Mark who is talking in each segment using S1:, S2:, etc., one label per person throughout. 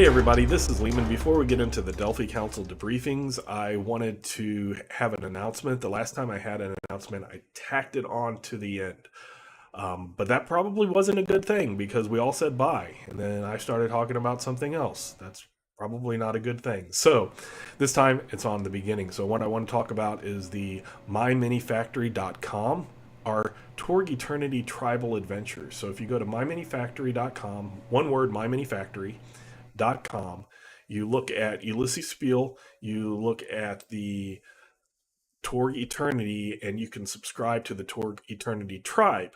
S1: Hey everybody, this is Lehman. Before we get into the Delphi Council debriefings, I wanted to have an announcement. The last time I had an announcement, I tacked it on to the end. But that probably wasn't a good thing because we all said bye, and then I started talking about something else. That's probably not a good thing. So this time it's on the beginning. So what I want to talk about is the myminifactory.com, our Torg Eternity tribal adventures. So if you go to myminifactory.com, one word, myminifactory.com, you look at Ulysses Spiel, you look at the Torg Eternity, and you can subscribe to the Torg Eternity tribe,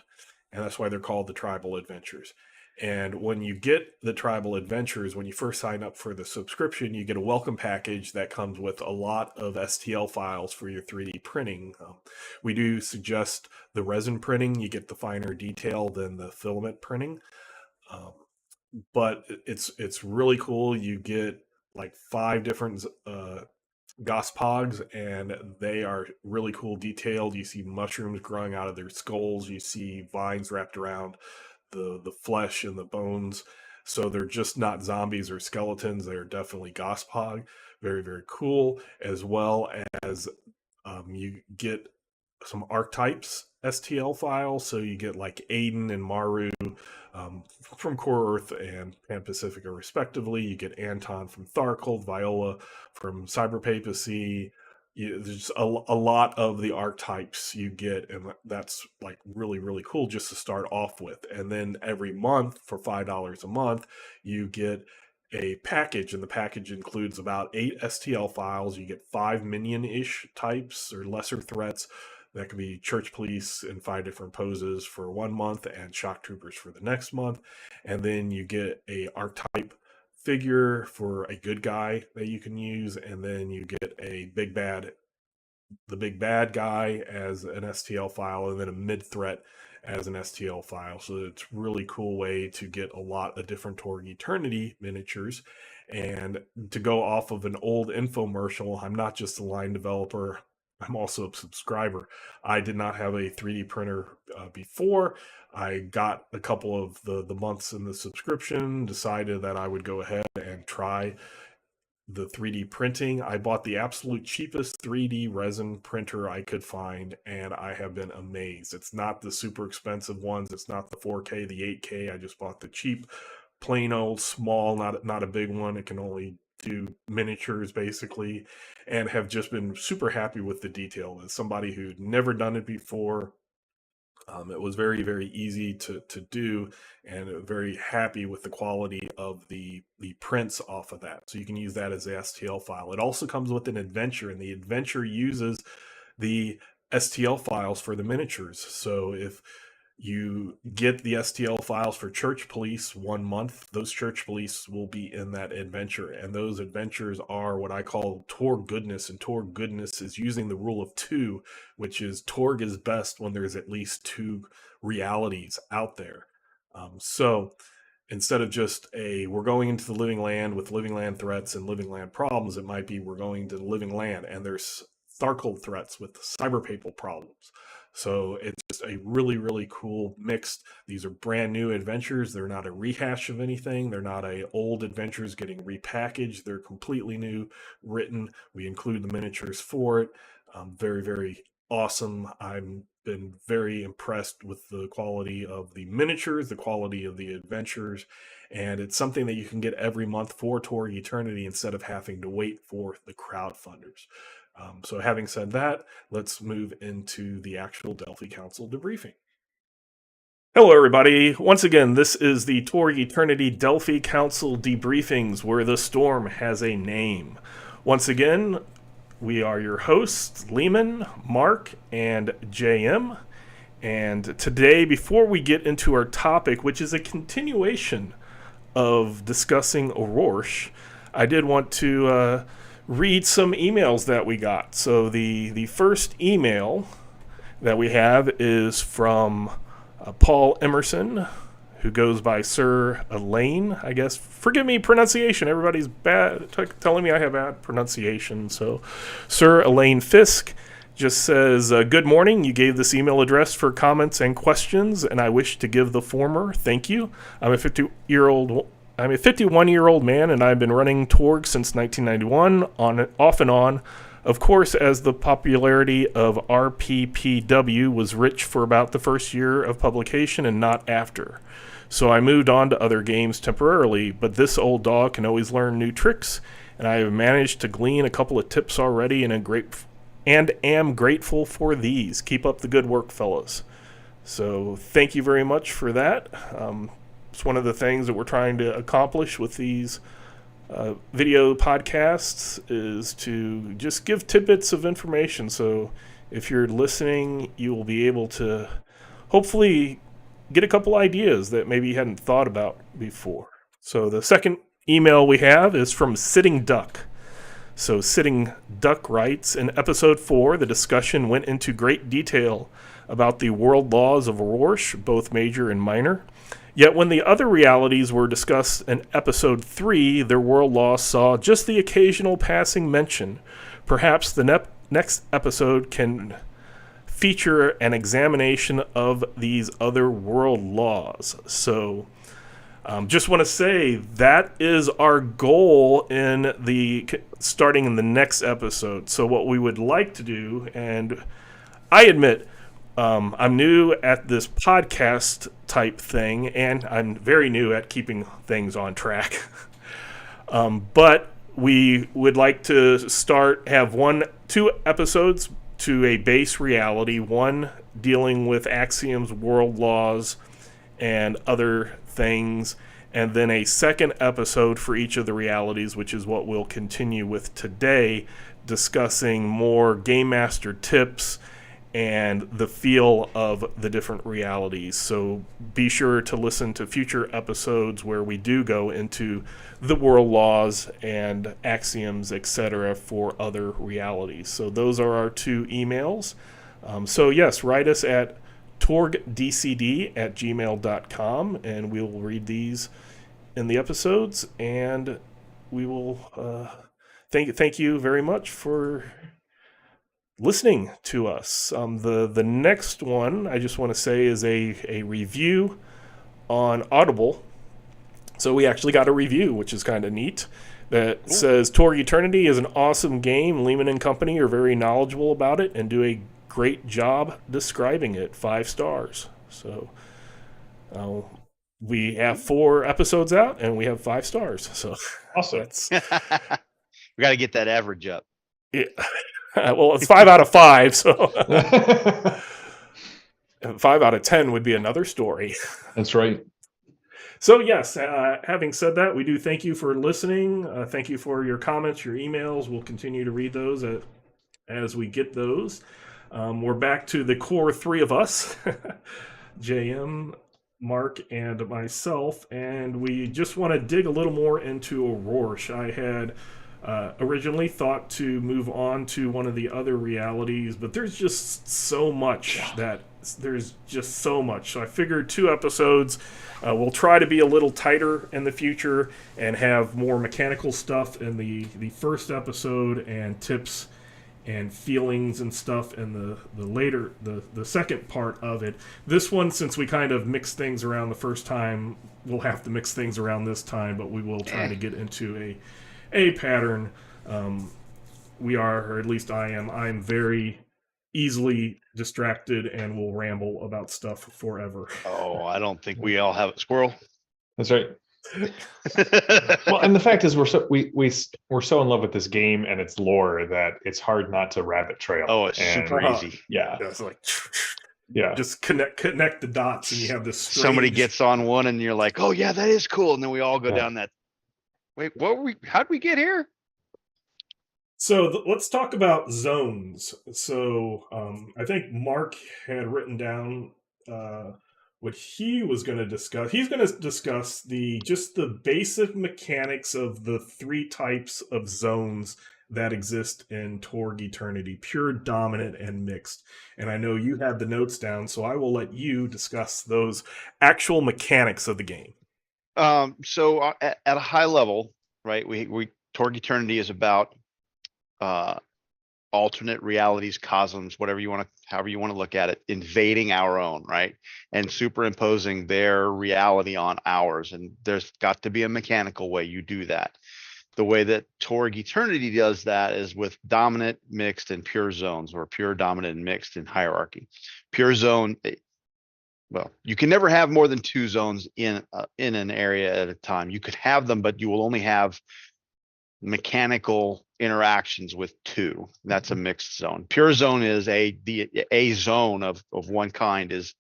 S1: and that's why they're called the tribal adventures. And when you get the tribal adventures, when you first sign up for the subscription, you get a welcome package that comes with a lot of STL files for your 3D printing. We do suggest the resin printing. You get the finer detail than the filament printing. But it's really cool. You get like 5 different gospogs, and they are really cool detailed. You see mushrooms growing out of their skulls. You see vines wrapped around the flesh and the bones. So they're just not zombies or skeletons. They're definitely gospog. Very, very cool. As well as you get some archetypes STL files. So you get like Aiden and Maru from Core Earth and Pan Pacifica respectively. You get Anton from Tharkold, Viola from Cyber Papacy. There's a lot of the archetypes you get, and that's like really, really cool just to start off with. And then every month for $5 a month, you get a package, and the package includes about 8 STL files. You get 5 minion-ish types or lesser threats. That could be church police in 5 different poses for 1 month and shock troopers for the next month. And then you get a archetype figure for a good guy that you can use, and then you get the big bad guy as an STL file, and then a mid threat as an STL file. So it's a really cool way to get a lot of different Torg Eternity miniatures. And to go off of an old infomercial, I'm not just a line developer, I'm also a subscriber. I did not have a 3D printer before. I got a couple of the months in the subscription, decided that I would go ahead and try the 3D printing. I bought the absolute cheapest 3D resin printer I could find, and I have been amazed. It's not the super expensive ones. It's not the 4K, the 8K. I just bought the cheap, plain old small, not a big one. It can only do miniatures basically, and have just been super happy with the detail. As somebody who'd never done it before, it was very, very easy to do, and very happy with the quality of the prints off of that. So you can use that as a STL file. It also comes with an adventure, and the adventure uses the STL files for the miniatures. So if you get the STL files for church police 1 month, those church police will be in that adventure. And those adventures are what I call Torg goodness. And Torg goodness is using the rule of 2, which is Torg is best when there's at least 2 realities out there. So instead of just we're going into the living land with living land threats and living land problems, it might be we're going to the living land and there's Tharkold threats with cyberpapal problems. So it's just a really, really cool mix. These are brand new adventures. They're not a rehash of anything. They're not old adventures getting repackaged. They're completely new, written. We include the miniatures for it. Very, very awesome. I've been very impressed with the quality of the miniatures, the quality of the adventures, and it's something that you can get every month for Torg Eternity instead of having to wait for the crowdfunders. So having said that, let's move into the actual Delphi Council debriefing. Hello, everybody. Once again, this is the Torg Eternity Delphi Council debriefings, where the storm has a name. Once again, we are your hosts, Lehman, Mark, and JM. And today, before we get into our topic, which is a continuation of discussing Orrorsh, I did want to read some emails that we got. So the first email that we have is from Paul Emerson, who goes by Sir Elaine, I guess. Forgive me, pronunciation. Everybody's bad, telling me I have bad pronunciation. So Sir Elaine Fisk just says, good morning. You gave this email address for comments and questions, and I wish to give the former. Thank you. I'm a 50-year-old I'm a 51-year-old man, and I've been running Torg since 1991, off and on. Of course, as the popularity of RPPW was rich for about the first year of publication and not after. So I moved on to other games temporarily, but this old dog can always learn new tricks, and I have managed to glean a couple of tips already and am grateful for these. Keep up the good work, fellas. So thank you very much for that. It's one of the things that we're trying to accomplish with these video podcasts is to just give tidbits of information. So if you're listening, you will be able to hopefully get a couple ideas that maybe you hadn't thought about before. So the second email we have is from Sitting Duck. So Sitting Duck writes, in episode 4, the discussion went into great detail about the world laws of Orrorsh, both major and minor. Yet when the other realities were discussed in episode 3, their world laws saw just the occasional passing mention. Perhaps the next episode can feature an examination of these other world laws. So just want to say that is our goal in starting in the next episode. So what we would like to do, and I admit I'm new at this podcast type thing, and I'm very new at keeping things on track. But we would like to have 2 episodes to a base reality, one dealing with axioms, world laws, and other things, and then a second episode for each of the realities, which is what we'll continue with today, discussing more Game Master tips and the feel of the different realities. So be sure to listen to future episodes where we do go into the world laws and axioms, etc., for other realities. So those are our 2 emails. So yes, write us at torgdcd@gmail.com, and we will read these in the episodes, and we will thank you very much for listening to us. The next one I just want to say is a review on Audible. So we actually got a review, which is kind of neat, that says Torg Eternity is an awesome game. Lehman and Company are very knowledgeable about it and do a great job describing it. 5 stars. So we have 4 episodes out and we have 5 stars. So
S2: awesome.
S3: We got to get that average up.
S1: Yeah. Well, it's 5 out of 5, so 5 out of 10 would be another story.
S2: That's right.
S1: So yes, having said that, we do thank you for listening. Thank you for your comments, your emails. We'll continue to read those as we get those. We're back to the core 3 of us, JM, Mark, and myself, and we just want to dig a little more into Orrorsh. I had originally thought to move on to one of the other realities, but there's just so much So I figured 2 episodes. We'll try to be a little tighter in the future and have more mechanical stuff in the first episode and tips and feelings and stuff in the second part of it. This one, since we kind of mixed things around the first time, we'll have to mix things around this time, but we will try to get into a pattern. We are, or at least I am. I'm very easily distracted and will ramble about stuff forever.
S3: Oh, I don't think we all have it, Squirrel.
S2: That's right. Well, and the fact is, we're so in love with this game and its lore that it's hard not to rabbit trail.
S3: Oh, it's super easy.
S2: Yeah,
S1: it's like
S2: yeah,
S1: just connect the dots, and you have this.
S3: Somebody gets on one, and you're like, "Oh yeah, that is cool," and then we all go down that. Wait, how'd we get here?
S1: So let's talk about zones. So I think Mark had written down what he was going to discuss. He's going to discuss the basic mechanics of the 3 types of zones that exist in Torg Eternity: pure, dominant, and mixed. And I know you have the notes down, so I will let you discuss those actual mechanics of the game.
S3: So at a high level, right, we Torg Eternity is about alternate realities, cosms, whatever you want to, however you want to look at it, invading our own, right? And superimposing their reality on ours. And there's got to be a mechanical way you do that. The way that Torg Eternity does that is with dominant, mixed, and pure zones, or pure, dominant, and mixed in hierarchy. Pure zone, well, you can never have more than 2 zones in an area at a time. You could have them, but you will only have mechanical interactions with 2. That's a mixed zone. Pure zone is a zone of one kind is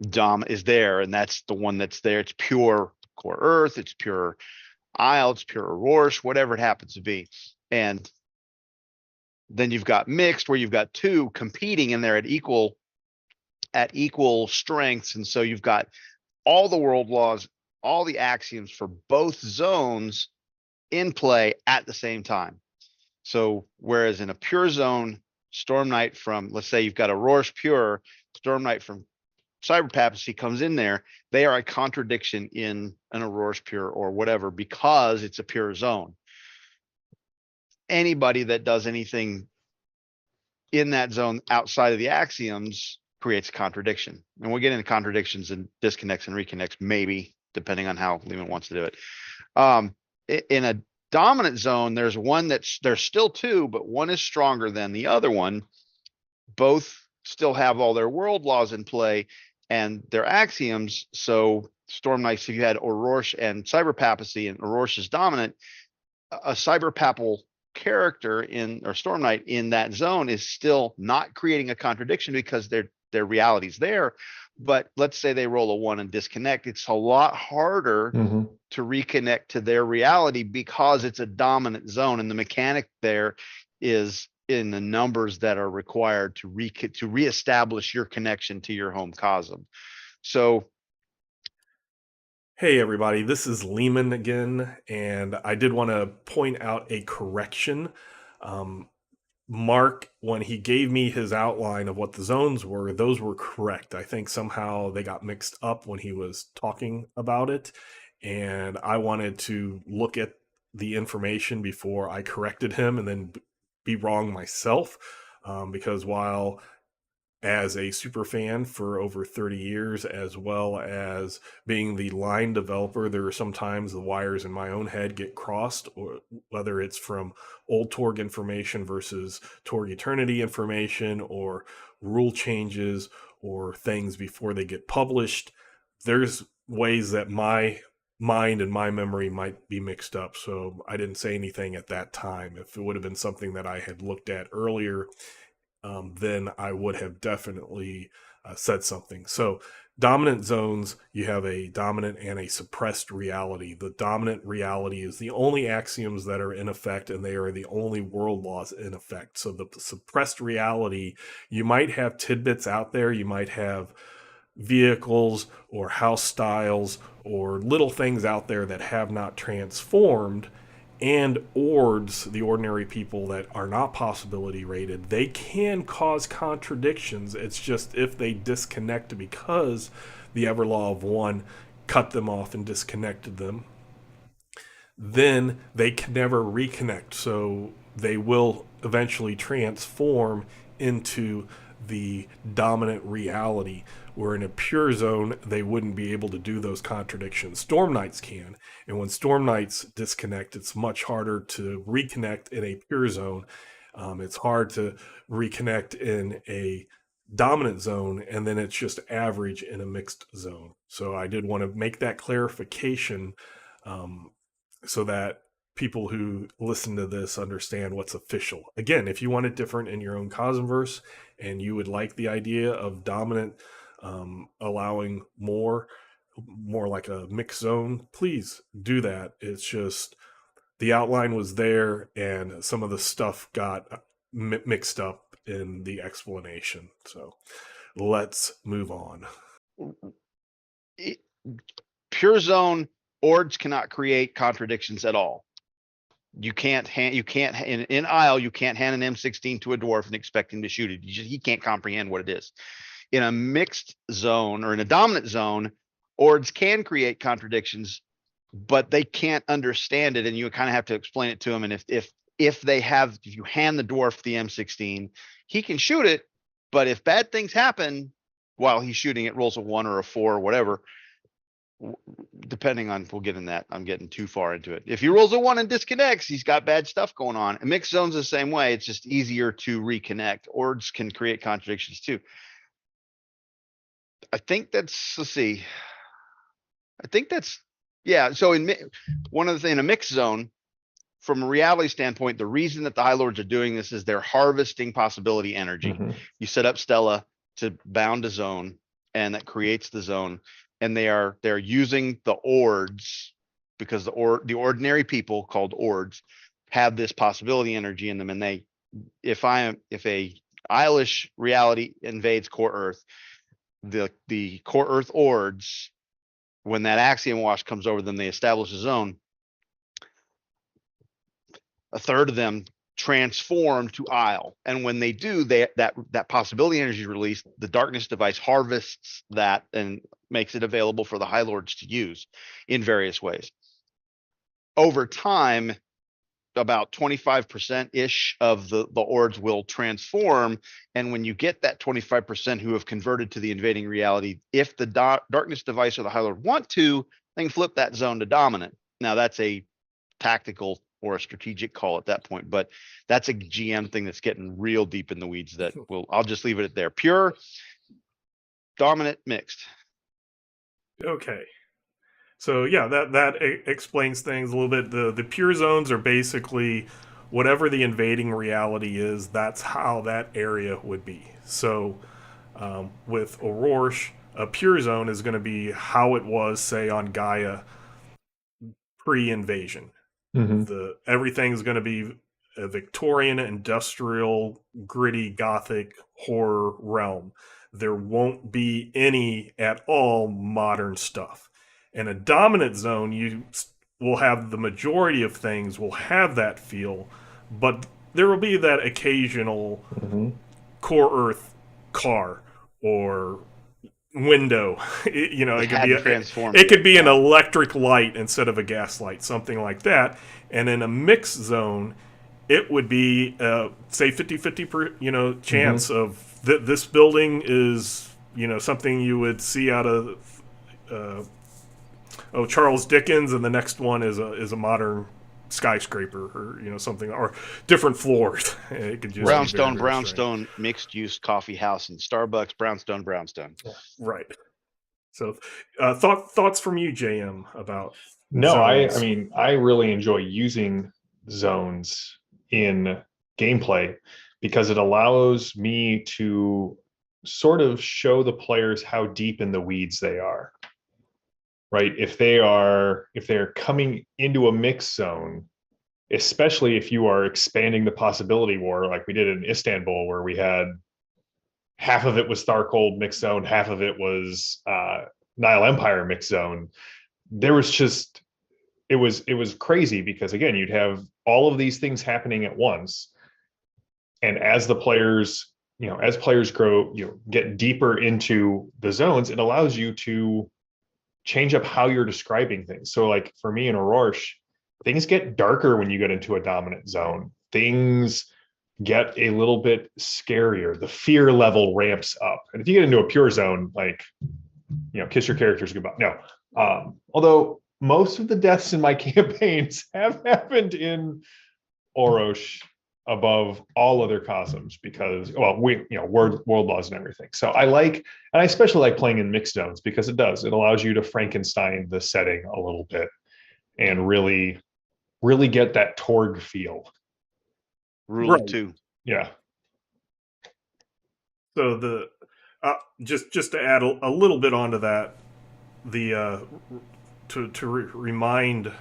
S3: there, and that's the one that's there. It's pure core Earth, it's pure Isle, it's pure Orrorsh, whatever it happens to be. And then you've got mixed, where you've got 2 competing, and they're at equal strengths. And so you've got all the world laws, all the axioms for both zones in play at the same time. So whereas in a pure zone, Storm Knight from, let's say you've got Orrorsh pure, Storm Knight from Cyber Papacy comes in there, they are a contradiction in an Orrorsh pure or whatever, because it's a pure zone. Anybody that does anything in that zone outside of the axioms creates a contradiction. And we'll get into contradictions and disconnects and reconnects, maybe, depending on how Lehman wants to do it. In a dominant zone, there's still 2, but one is stronger than the other one. Both still have all their world laws in play and their axioms. So Storm Knights, if you had Orrorsh and Cyber Papacy, and Orrorsh is dominant, a Cyber Papal character or Storm Knight in that zone is still not creating a contradiction, because their reality's there. But let's say they roll a 1 and disconnect, it's a lot harder to reconnect to their reality, because it's a dominant zone, and the mechanic there is in the numbers that are required to reestablish your connection to your home cosm. So,
S1: hey everybody, this is Lehman again, and I did want to point out a correction. Mark, when he gave me his outline of what the zones were, those were correct. I think somehow they got mixed up when he was talking about it, and I wanted to look at the information before I corrected him and then be wrong myself, because while as a super fan for over 30 years, as well as being the line developer, there are sometimes the wires in my own head get crossed, or whether it's from old Torg information versus Torg Eternity information, or rule changes, or things before they get published. There's ways that my mind and my memory might be mixed up. So I didn't say anything at that time. If it would have been something that I had looked at earlier, then I would have definitely said something. So dominant zones, you have a dominant and a suppressed reality. The dominant reality is the only axioms that are in effect, and they are the only world laws in effect. So the suppressed reality, you might have tidbits out there, you might have vehicles or house styles or little things out there that have not transformed, and ords, the ordinary people that are not possibility rated, they can cause contradictions. It's just if they disconnect because the Everlaw of 1 cut them off and disconnected them, then they can never reconnect. So they will eventually transform into the dominant reality, where in a pure zone, they wouldn't be able to do those contradictions. Storm Knights can. And when Storm Knights disconnect, it's much harder to reconnect in a pure zone. It's hard to reconnect in a dominant zone, and then it's just average in a mixed zone. So I did want to make that clarification, so that people who listen to this understand what's official. Again, if you want it different in your own Cosmverse, and you would like the idea of dominant allowing more like a mixed zone, please do that. It's just the outline was there, and some of the stuff got mixed up in the explanation. So let's move on.
S3: Pure zone ords cannot create contradictions at all. In Isle, you can't hand an M16 to a dwarf and expect him to shoot it. He can't comprehend what it is. In a mixed zone or in a dominant zone, ords can create contradictions, but they can't understand it, and you kind of have to explain it to them. And if if you hand the dwarf the M16, he can shoot it, but if bad things happen while he's shooting, it rolls a 1 or a 4 or whatever. Depending on, we'll get in that. I'm getting too far into it. If he rolls a 1 and disconnects, he's got bad stuff going on. And mixed zones the same way. It's just easier to reconnect. Ords can create contradictions too. I think that's, let's see. I think that's, yeah. So one of the things in a mixed zone, from a reality standpoint, the reason that the High Lords are doing this is they're harvesting possibility energy. You set up Stella to bound a zone, and that creates the zone. And they're using the Ords, because the ordinary people called Ords have this possibility energy in them. And if a Eilish reality invades core Earth, the core Earth Ords, when that axiom wash comes over them, they establish a zone. A third of them transform to Isle, and when they do, that possibility energy is released. The darkness device harvests that and makes it available for the High Lords to use in various ways. Over time, about 25% ish of the Ords will transform, and when you get that 25% who have converted to the invading reality, if the darkness device or the High Lord want to, they can flip that zone to dominant. Now that's a tactical or a strategic call at that point, but that's a GM thing that's getting real deep in the weeds. That I'll just leave it at there. Pure, dominant, mixed.
S1: Okay. So yeah, that explains things a little bit. The pure zones are basically whatever the invading reality is, that's how that area would be. So with Orrorsh, a pure zone is going to be how it was, say, on Gaia pre-invasion. Everything's going to be a Victorian, industrial, gritty, gothic horror realm. There won't be any at all modern stuff. In a dominant zone, you will have the majority of things will have that feel, but there will be that occasional core Earth car or window. It could be an electric light instead of a gas light, something like that. And in a mixed zone, it would be say 50-50 chance of this building is something you would see out of Charles Dickens, and the next one is a modern skyscraper, or something, or different floors. It could just
S3: brownstone mixed use coffee house, and Starbucks brownstone.
S1: Right. So thoughts from you, JM, about
S2: zones? I mean, I really enjoy using zones in gameplay because it allows me to sort of show the players how deep in the weeds they are. Right? If they're coming into a mixed zone, especially if you are expanding the possibility war like we did in Istanbul, where we had half of it was Tharkold mixed zone, half of it was Nile Empire mixed zone. There was just it was crazy because again, you'd have all of these things happening at once, and as the players grow, get deeper into the zones, it allows you to change up how you're describing things. So like for me in Orrorsh, things get darker when you get into a dominant zone. Things get a little bit scarier. The fear level ramps up. And if you get into a pure zone, like, kiss your characters goodbye. No. Although most of the deaths in my campaigns have happened in Orrorsh above all other cosms because, world laws and everything. So I especially like playing in mixed zones because it allows you to Frankenstein the setting a little bit and really, really get that Torg feel.
S3: Rule of two.
S2: Yeah.
S1: So the just to add a little bit onto that, to remind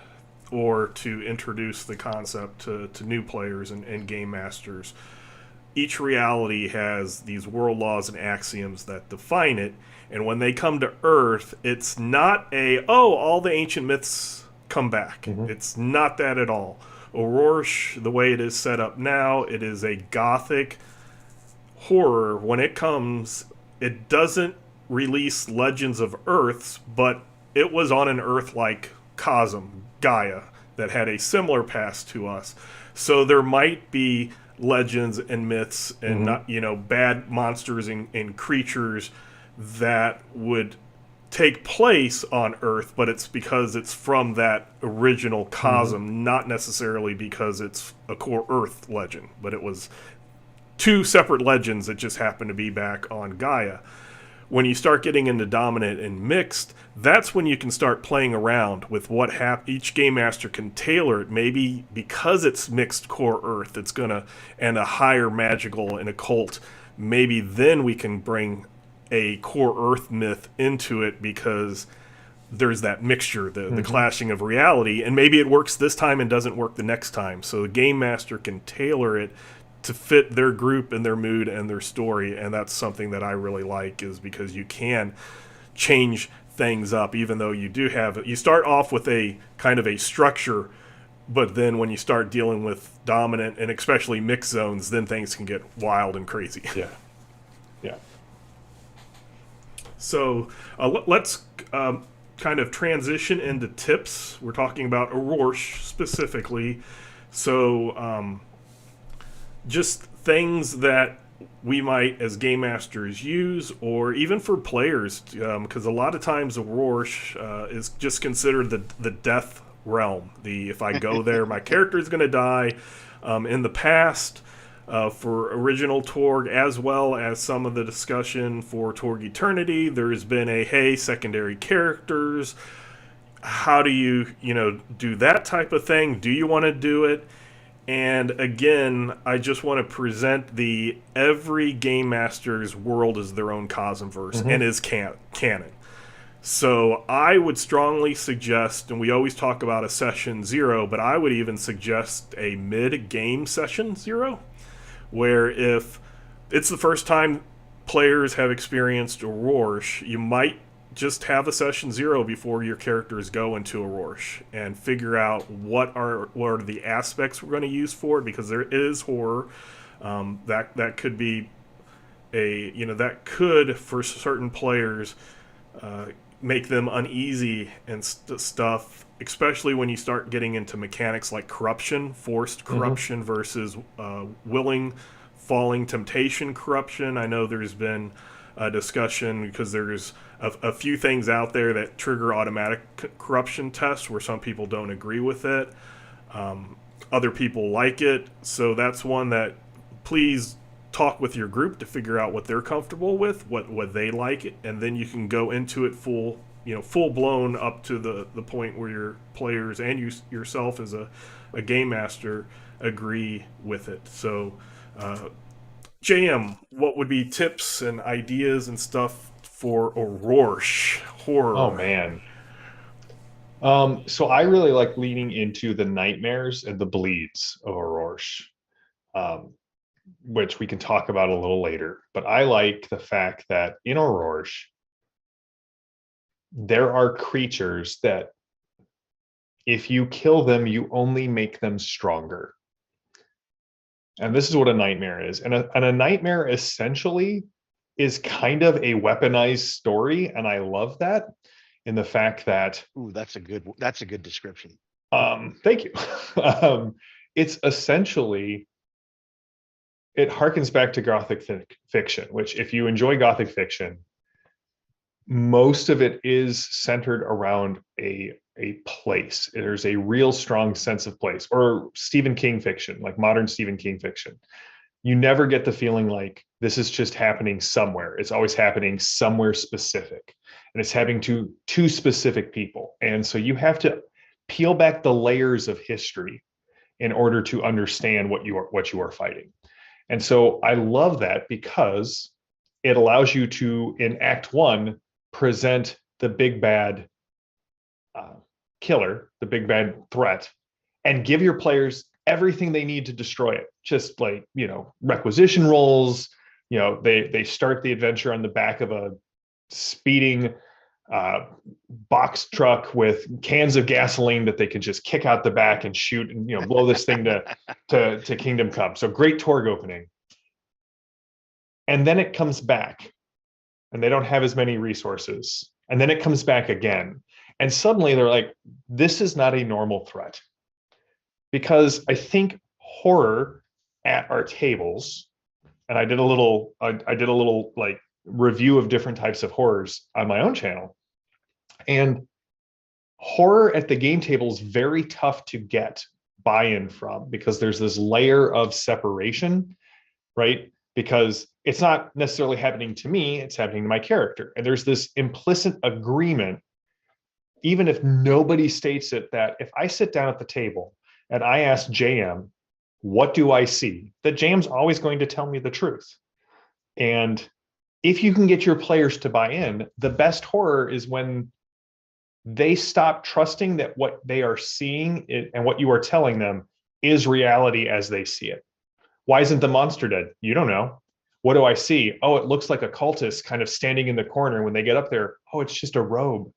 S1: or to introduce the concept to new players and game masters. Each reality has these world laws and axioms that define it, and when they come to Earth, it's not all the ancient myths come back. It's not that at all. Orrorsh, the way it is set up now, it is a gothic horror. When it comes, it doesn't release Legends of Earths, but it was on an Earth-like cosm, Gaia, that had a similar past to us. So there might be legends and myths and not, bad monsters and creatures that would take place on Earth, but it's because it's from that original cosm, not necessarily because it's a core Earth legend, but it was two separate legends that just happened to be back on Gaia. When you start getting into dominant and mixed, that's when you can start playing around with what each game master can tailor it. Maybe because it's mixed core Earth, it's gonna, and a higher magical and occult, maybe then we can bring a core Earth myth into it because there's that mixture, the clashing of reality, and maybe it works this time and doesn't work the next time. So the game master can tailor it to fit their group and their mood and their story, and that's something that I really like, is because you can change things up, even though you start off with a kind of a structure, but then when you start dealing with dominant and especially mixed zones, then things can get wild and crazy.
S2: Yeah.
S1: So let's kind of transition into tips. We're talking about Orrorsh specifically. So just things that we might, as game masters, use, or even for players, because a lot of times Orrorsh is just considered the death realm. If I go there, my character is going to die. In the past, for original Torg, as well as some of the discussion for Torg Eternity, there's been secondary characters. How do you do that type of thing? Do you want to do it? And again, I just want to present every game master's world is their own cosmverse and is canon. So I would strongly suggest, and we always talk about a session 0, but I would even suggest a mid-game session 0, where if it's the first time players have experienced Orrorsh, you might just have a session 0 before your characters go into Orrorsh and figure out what are the aspects we're going to use for it, because there is horror. That could be that could, for certain players, make them uneasy and stuff, especially when you start getting into mechanics like corruption, forced corruption versus willing, falling temptation corruption. I know there's been a discussion because there's a few things out there that trigger automatic corruption tests where some people don't agree with it. Other people like it. So that's one that please talk with your group to figure out what they're comfortable with, what they like, and then you can go into it full blown up to the point where your players and yourself as a game master agree with it. So JM, what would be tips and ideas and stuff for Orrorsh horror?
S2: Oh man. So I really like leaning into the nightmares and the bleeds of Orrorsh, which we can talk about a little later. But I like the fact that in Orrorsh, there are creatures that if you kill them, you only make them stronger. And this is what a nightmare is. And a nightmare essentially is kind of a weaponized story. And I love that, in the fact that...
S3: Ooh, that's a good description.
S2: Thank you. It's essentially... It harkens back to Gothic fiction, which, if you enjoy Gothic fiction, most of it is centered around a place. There's a real strong sense of place. Or Stephen King fiction, like modern Stephen King fiction. You never get the feeling like this is just happening somewhere. It's always happening somewhere specific. And it's happening to two specific people. And so you have to peel back the layers of history in order to understand what you are fighting. And so I love that, because it allows you to, in Act 1, present the big bad killer, the big bad threat, and give your players everything they need to destroy it. Just like, requisition rolls, they start the adventure on the back of a speeding box truck with cans of gasoline that they can just kick out the back and shoot and blow this thing to Kingdom Come. So great Torg opening. And then it comes back and they don't have as many resources. And then it comes back again. And suddenly they're like, this is not a normal threat. because I think horror at our tables, and I did a little like review of different types of horrors on my own channel, and horror at the game table is very tough to get buy-in from because there's this layer of separation, right? Because it's not necessarily happening to me, it's happening to my character. And there's this implicit agreement, even if nobody states it, that if I sit down at the table and I ask JM, what do I see? That JM's always going to tell me the truth. And if you can get your players to buy in, the best horror is when they stop trusting that what they are seeing and what you are telling them is reality as they see it. Why isn't the monster dead? You don't know. What do I see? Oh, it looks like a cultist kind of standing in the corner. When they get up there, oh, it's just a robe.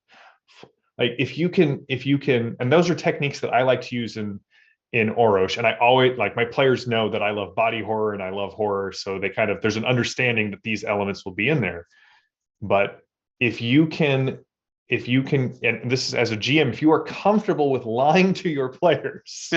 S2: Like if you can, and those are techniques that I like to use in Orrorsh. And I always, like, my players know that I love body horror and I love horror. So they kind of, there's an understanding that these elements will be in there. But if you can, and this is as a GM, if you are comfortable with lying to your players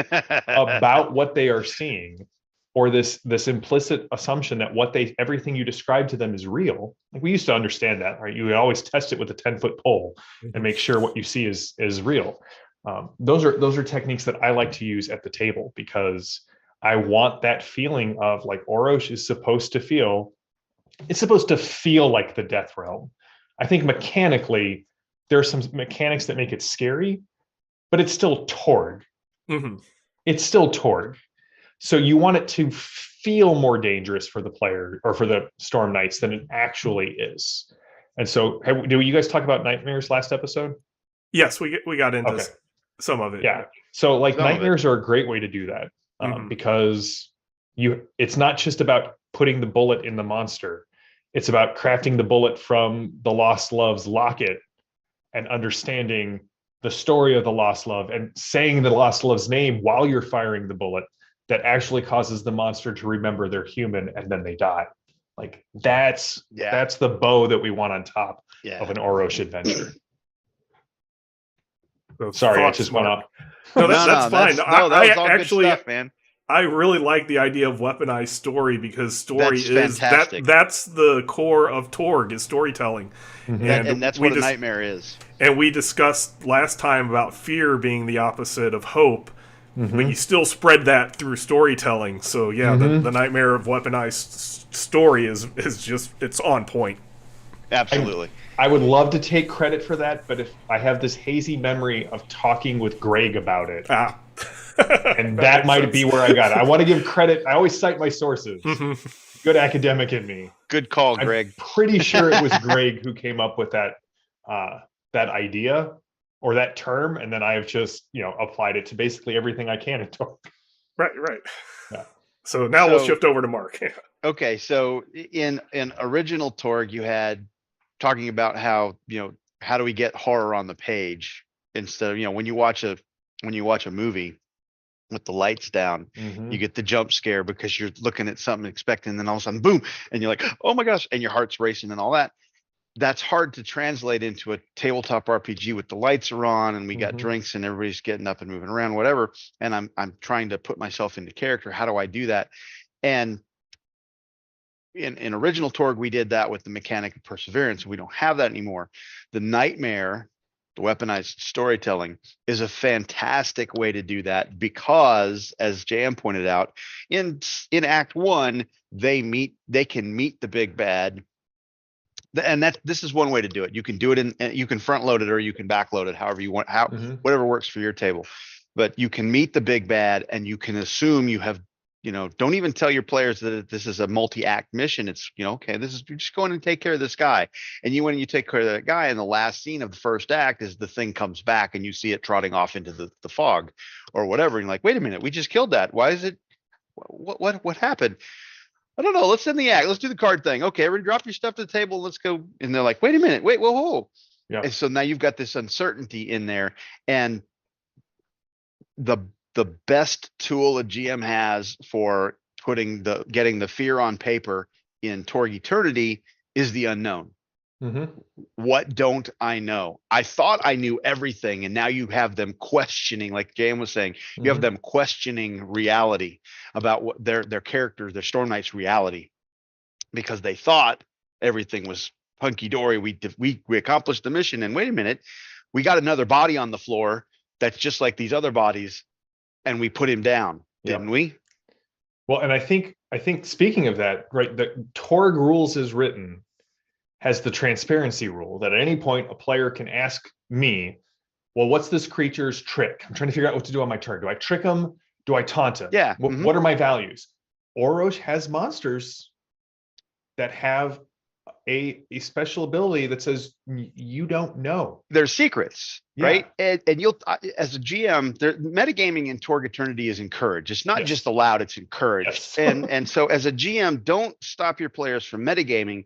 S2: about what they are seeing, or this implicit assumption that everything you describe to them is real. Like we used to understand that, right? You would always test it with a 10-foot pole and make sure what you see is real. Those are techniques that I like to use at the table because I want that feeling of like Orrorsh is supposed to feel. It's supposed to feel like the Death Realm. I think mechanically there are some mechanics that make it scary, but it's still Torg.
S1: Mm-hmm.
S2: It's still Torg. So you want it to feel more dangerous for the player or for the Storm Knights than it actually is. And so, did you guys talk about nightmares last episode?
S1: Yes, we got into some of it.
S2: Yeah. So like nightmares are a great way to do that because it's not just about putting the bullet in the monster. It's about crafting the bullet from the Lost Love's locket and understanding the story of the Lost Love and saying the Lost Love's name while you're firing the bullet that actually causes the monster to remember they're human and then they die. Like that's the bow that we want on top of an Orrorsh adventure. Sorry, I just went off.
S1: No, that's fine.
S3: That was all
S1: actually,
S3: good stuff, man.
S1: I really like the idea of weaponized story because story
S3: That's
S1: is
S3: fantastic.
S1: that's the core of Torg is storytelling.
S3: And that's what a nightmare is.
S1: And we discussed last time about fear being the opposite of hope. But you still spread that through storytelling. So yeah, the nightmare of weaponized story is just, it's on point.
S3: Absolutely.
S2: I would love to take credit for that, but if I have this hazy memory of talking with Greg about it. And that might be where I got it. I want to give credit. I always cite my sources. Good academic in me.
S3: Good call, Greg.
S2: I'm pretty sure it was Greg who came up with that idea or that term, and then I've just applied it to basically everything I can in Torg.
S1: Right.
S2: Yeah.
S1: So now we'll shift over to Mark.
S3: Okay, so in original Torg, you had talking about how how do we get horror on the page instead of when you watch a movie with the lights down, you get the jump scare because you're looking at something expecting, and then all of a sudden, boom, and you're like, oh my gosh, and your heart's racing and all that. That's hard to translate into a tabletop RPG with the lights are on and we got drinks and everybody's getting up and moving around, whatever. And I'm trying to put myself into character. How do I do that? And in original Torg, we did that with the mechanic of perseverance. We don't have that anymore. The nightmare, the weaponized storytelling, is a fantastic way to do that because, as JM pointed out, in Act 1, they can meet the big bad. And this is one way to do it. You can do it you can front load it or you can back load it, however you want, whatever works for your table. But you can meet the big bad and you can assume you have, don't even tell your players that this is a multi-act mission. It's, okay, you're just going to take care of this guy. And you went and you take care of that guy. And the last scene of the first act is the thing comes back and you see it trotting off into the fog or whatever. And you're like, wait a minute, we just killed that. Why is it? What happened? I don't know. Let's end the act. Let's do the card thing. Okay, everybody drop your stuff to the table. Let's go. And they're like, wait a minute. Wait, whoa. Yeah. And so now you've got this uncertainty in there. And the best tool a GM has for getting the fear on paper in Torg Eternity is the unknown.
S2: Mm-hmm.
S3: What don't I know? I thought I knew everything, and now you have them questioning, like Jan was saying, you have them questioning reality about what their characters, their Storm Knight's reality, because they thought everything was hunky dory. We accomplished the mission, and wait a minute, we got another body on the floor that's just like these other bodies, and we put him down, didn't we?
S2: Well, and I think speaking of that, right, the Torg rules is written has the transparency rule that at any point a player can ask me, well, what's this creature's trick? I'm trying to figure out what to do on my turn. Do I trick him? Do I taunt him?
S3: Yeah.
S2: What are my values? Orrorsh has monsters that have a special ability that says you don't know.
S3: There's secrets, right? And you'll, as a GM, metagaming in Torg Eternity is encouraged. It's not just allowed; it's encouraged. And so, as a GM, don't stop your players from metagaming.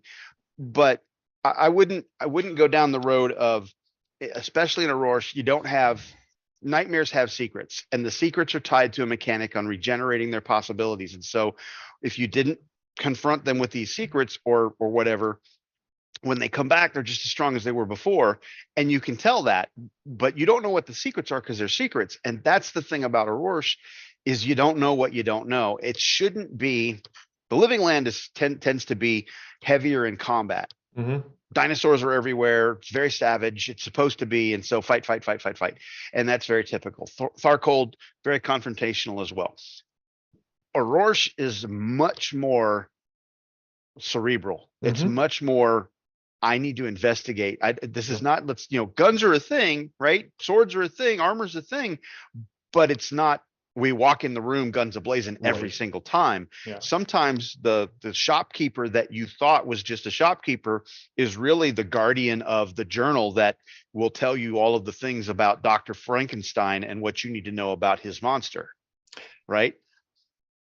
S3: But I wouldn't go down the road of, especially in Orrorsh, you don't have nightmares have secrets, and the secrets are tied to a mechanic on regenerating their possibilities. And so if you didn't confront them with these secrets or whatever, when they come back, they're just as strong as they were before. And you can tell that, but you don't know what the secrets are because they're secrets. And that's the thing about Orrorsh, is you don't know what you don't know. It shouldn't be. The living land tends to be heavier in combat. Dinosaurs are everywhere. It's very savage. It's supposed to be. And so fight. And that's very typical. Tharcold, very confrontational as well. Orrorsh is much more cerebral. It's much more, I need to investigate. This is not, guns are a thing, right? Swords are a thing. Armor's a thing. But it's not, we walk in the room guns ablazing every single time. Sometimes the shopkeeper that you thought was just a shopkeeper is really the guardian of the journal that will tell you all of the things about Dr. Frankenstein and what you need to know about his monster, right?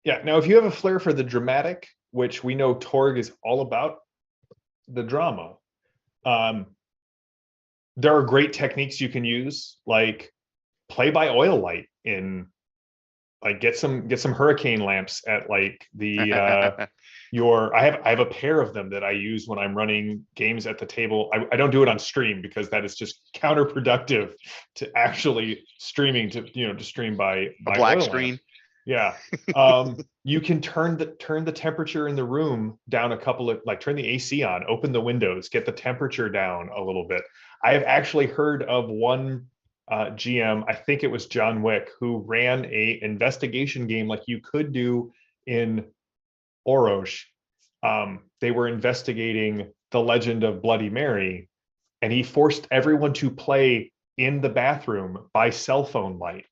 S2: Yeah. Now, if you have a flair for the dramatic, which we know Torg is all about, the drama, there are great techniques you can use, like play by oil light in, like, get some hurricane lamps at like the I have a pair of them that I use when I'm running games at the table. I don't do it on stream because that is just counterproductive to actually streaming, to stream by
S3: a black
S2: oil
S3: screen.
S2: lamp. Yeah. You can turn the temperature in the room down a couple of, like, turn the AC on, open the windows, get the temperature down a little bit. I have actually heard of one GM, I think it was John Wick, who ran a investigation game like you could do in Orrorsh. They were investigating the legend of Bloody Mary, and he forced everyone to play in the bathroom by cell phone light.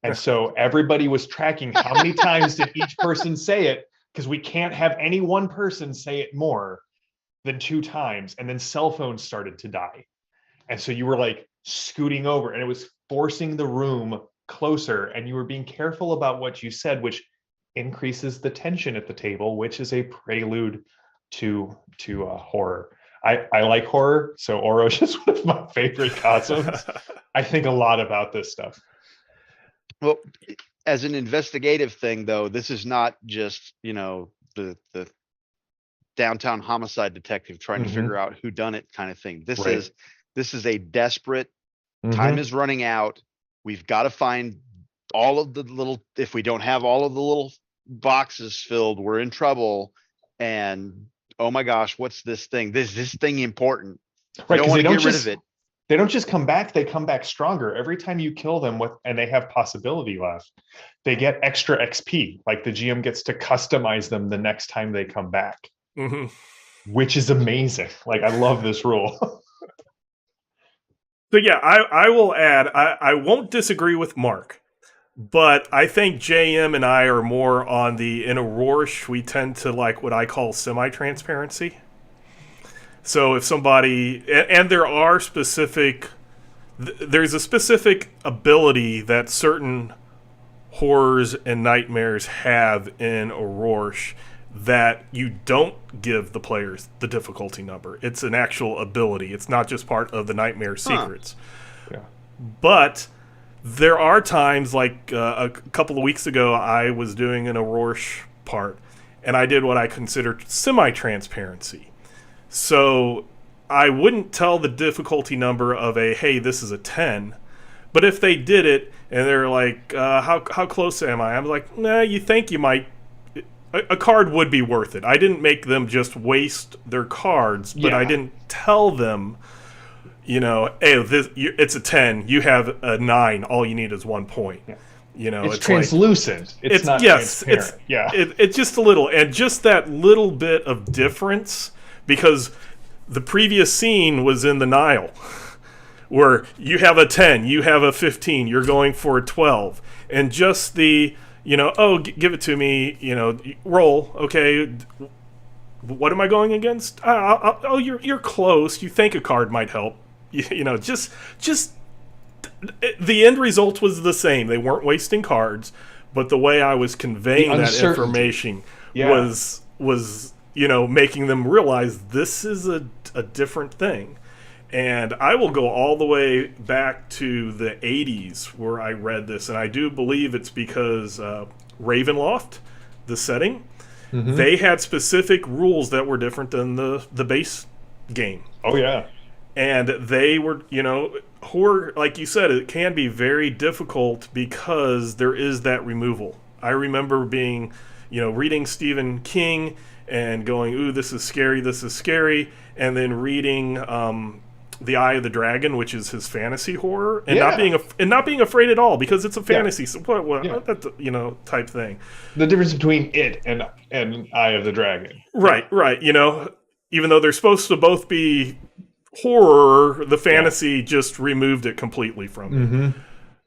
S2: And so everybody was tracking how many times did each person say it, because we can't have any one person say it more than 2 times. And then cell phones started to die. And so you were like scooting over, and it was forcing the room closer, and you were being careful about what you said, which increases the tension at the table, which is a prelude to horror. I like horror, so Orrorsh is one of my favorite concepts. I think a lot about this stuff.
S3: Well, as an investigative thing, though, this is not just, the downtown homicide detective trying to figure out who done it kind of thing. This is a desperate, time is running out. We've got to find all of the little, if we don't have all of the little boxes filled, we're in trouble. And oh my gosh, what's this thing? This thing important?
S2: Right,
S3: don't want to get rid of it.
S2: They don't just come back, they come back stronger. Every time you kill them and they have possibility left, they get extra XP. Like the GM gets to customize them the next time they come back, which is amazing. Like, I love this rule.
S1: So yeah, I will add, I won't disagree with Mark, but I think JM and I are more on in Orrorsh, we tend to like what I call semi-transparency. So if somebody, and there's a specific ability that certain horrors and nightmares have in Orrorsh that you don't give the players the difficulty number. It's an actual ability. It's not just part of the nightmare secrets.
S2: Yeah.
S1: But there are times, like a couple of weeks ago, I was doing an Orrorsh part, and I did what I considered semi-transparency. So I wouldn't tell the difficulty number of hey, this is a 10. But if they did it and they're like, how close am I? I'm like, nah, you think you might. A card would be worth it. I didn't make them just waste their cards, but I didn't tell them, hey, it's a 10. You have a 9. All you need is 1 point. Yeah.
S2: It's translucent. Like, it's not transparent.
S1: It's just a little, and just that little bit of difference, because the previous scene was in the Nile, where you have a 10, you have a 15, you're going for a 12, and just the, give it to me, roll, okay, what am I going against? You're close. You think a card might help. Just the end result was the same. They weren't wasting cards, but the way I was conveying that information was making them realize this is a different thing. And I will go all the way back to the 80s where I read this, and I do believe it's because Ravenloft, the setting, they had specific rules that were different than the base game.
S2: Oh, yeah.
S1: And they were, horror, like you said, it can be very difficult because there is that removal. I remember being, reading Stephen King and going, ooh, this is scary, and then reading The Eye of the Dragon, which is his fantasy horror, and not being afraid at all because it's a fantasy, type thing.
S2: The difference between it and Eye of the Dragon.
S1: Right. Even though they're supposed to both be horror, the fantasy just removed it completely from it.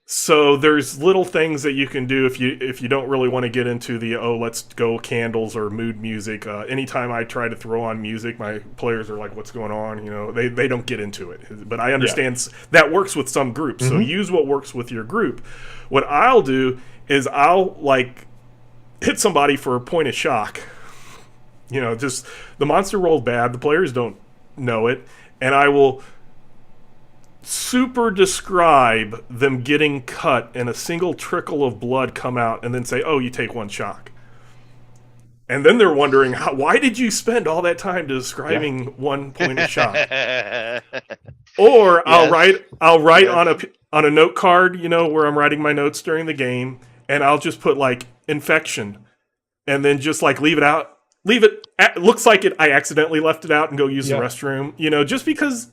S1: So there's little things that you can do if you don't really want to get into the let's go candles or mood music. Anytime I try to throw on music, my players are like, what's going on? They don't get into it. But I understand that works with some groups. So use what works with your group. What I'll do is I'll hit somebody for a point of shock. Just the monster rolled bad, the players don't know it, and I will super describe them getting cut and a single trickle of blood come out and then say, oh, you take 1 shock. And then they're wondering, why did you spend all that time describing 1 point of shock? Or I'll write on a note card, where I'm writing my notes during the game, and I'll just put infection and then just leave it out. It looks like I accidentally left it out and go use the restroom, just because